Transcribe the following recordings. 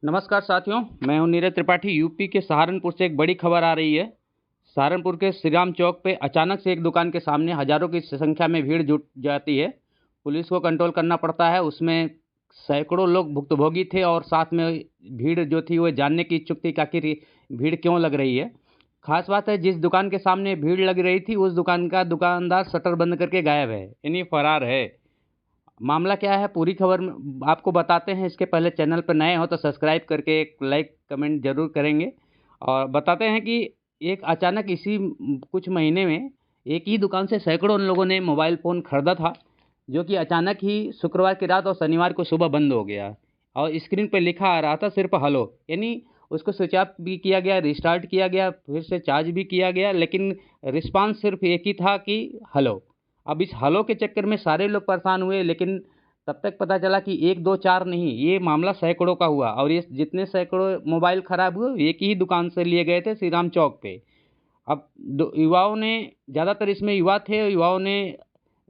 नमस्कार साथियों, मैं हूं नीरज त्रिपाठी। यूपी के सहारनपुर से एक बड़ी खबर आ रही है। सहारनपुर के श्री राम चौक पे अचानक से एक दुकान के सामने हजारों की संख्या में भीड़ जुट जाती है। पुलिस को कंट्रोल करना पड़ता है। उसमें सैकड़ों लोग भुक्तभोगी थे और साथ में भीड़ जो थी वो जानने की इच्छुक थी कि आखिर ये भीड़ क्यों लग रही है। खास बात है, जिस दुकान के सामने भीड़ लग रही थी उस दुकान का दुकानदार शटर बंद करके गायब है, यानी फरार है। मामला क्या है, पूरी खबर में आपको बताते हैं। इसके पहले चैनल पर नए हो तो सब्सक्राइब करके एक लाइक कमेंट ज़रूर करेंगे। और बताते हैं कि एक अचानक इसी कुछ महीने में एक ही दुकान से सैकड़ों लोगों ने मोबाइल फ़ोन खरीदा था, जो कि अचानक ही शुक्रवार की रात और शनिवार को सुबह बंद हो गया। और स्क्रीन पे लिखा आ रहा था सिर्फ हेलो, यानी उसको स्विच ऑफ भी किया गया, रिस्टार्ट किया गया, फिर से चार्ज भी किया गया, लेकिन रिस्पांस सिर्फ एक ही था कि हेलो। अब इस हेलो के चक्कर में सारे लोग परेशान हुए, लेकिन तब तक पता चला कि एक दो चार नहीं, ये मामला सैकड़ों का हुआ। और ये जितने सैकड़ों मोबाइल खराब हुए एक ही दुकान से लिए गए थे, श्री राम चौक पे। अब युवाओं ने, ज़्यादातर इसमें युवा थे, युवाओं ने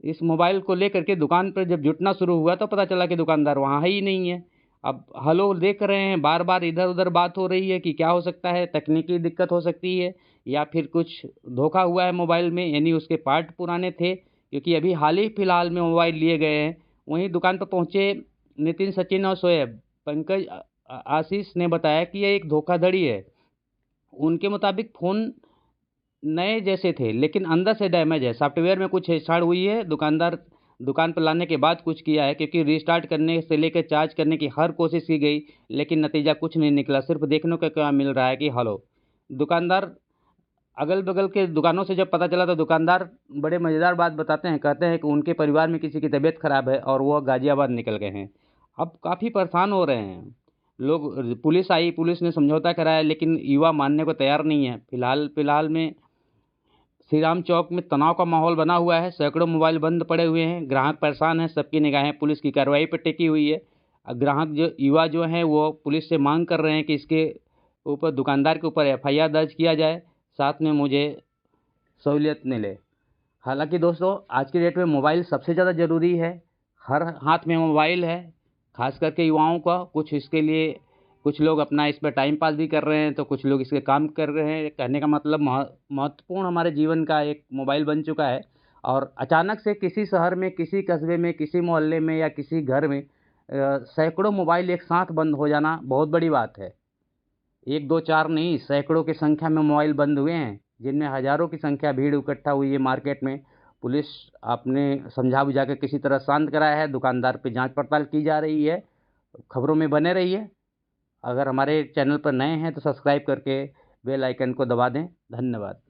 इस मोबाइल को लेकर के दुकान पर जब जुटना शुरू हुआ तो पता चला कि दुकानदार वहाँ है ही नहीं है। अब हेलो देख रहे हैं, बार बार इधर उधर बात हो रही है कि क्या हो सकता है, तकनीकी दिक्कत हो सकती है या फिर कुछ धोखा हुआ है मोबाइल में, यानी उसके पार्ट पुराने थे, क्योंकि अभी हाल ही फिलहाल में मोबाइल लिए गए हैं। वहीं दुकान पर पहुंचे नितिन, सचिन और शोएब, पंकज, आशीष ने बताया कि यह एक धोखाधड़ी है। उनके मुताबिक फ़ोन नए जैसे थे, लेकिन अंदर से डैमेज है, सॉफ्टवेयर में कुछ छेड़छाड़ हुई है। दुकानदार दुकान पर लाने के बाद कुछ किया है, क्योंकि रीस्टार्ट करने से लेकर चार्ज करने की हर कोशिश की गई, लेकिन नतीजा कुछ नहीं निकला। सिर्फ देखने को क्या मिल रहा है कि हेलो। दुकानदार, अगल-बगल के दुकानों से जब पता चला तो दुकानदार बड़े मज़ेदार बात बताते हैं, कहते हैं कि उनके परिवार में किसी की तबीयत ख़राब है और वो गाज़ियाबाद निकल गए हैं। अब काफ़ी परेशान हो रहे हैं लोग। पुलिस आई, पुलिस ने समझौता कराया, लेकिन युवा मानने को तैयार नहीं है। फिलहाल में श्री राम चौक में तनाव का माहौल बना हुआ है। सैकड़ों मोबाइल बंद पड़े हुए हैं, ग्राहक परेशान हैं, सबकी निगाहें पुलिस की कार्रवाई पर टिकी हुई है। ग्राहक जो युवा जो हैं वो पुलिस से मांग कर रहे हैं कि इसके ऊपर, दुकानदार के ऊपर एफआईआर दर्ज किया जाए, साथ में मुझे सहूलियत मिले। हालांकि दोस्तों, आज की डेट में मोबाइल सबसे ज़्यादा ज़रूरी है। हर हाथ में मोबाइल है, खास करके युवाओं का। कुछ इसके लिए, कुछ लोग अपना इस पर टाइम पास भी कर रहे हैं, तो कुछ लोग इसके काम कर रहे हैं। कहने का मतलब महत्वपूर्ण हमारे जीवन का एक मोबाइल बन चुका है। और अचानक से किसी शहर में, किसी कस्बे में, किसी मोहल्ले में या किसी घर में सैकड़ों मोबाइल एक साथ बंद हो जाना बहुत बड़ी बात है। एक दो चार नहीं, सैकड़ों की संख्या में मोबाइल बंद हुए हैं, जिनमें हज़ारों की संख्या भीड़ इकट्ठा हुई है मार्केट में। पुलिस आपने समझा बुझा के किसी तरह शांत कराया है। दुकानदार पे जांच पड़ताल की जा रही है। खबरों में बने रहिए। अगर हमारे चैनल पर नए हैं तो सब्सक्राइब करके बेल आइकन को दबा दें। धन्यवाद।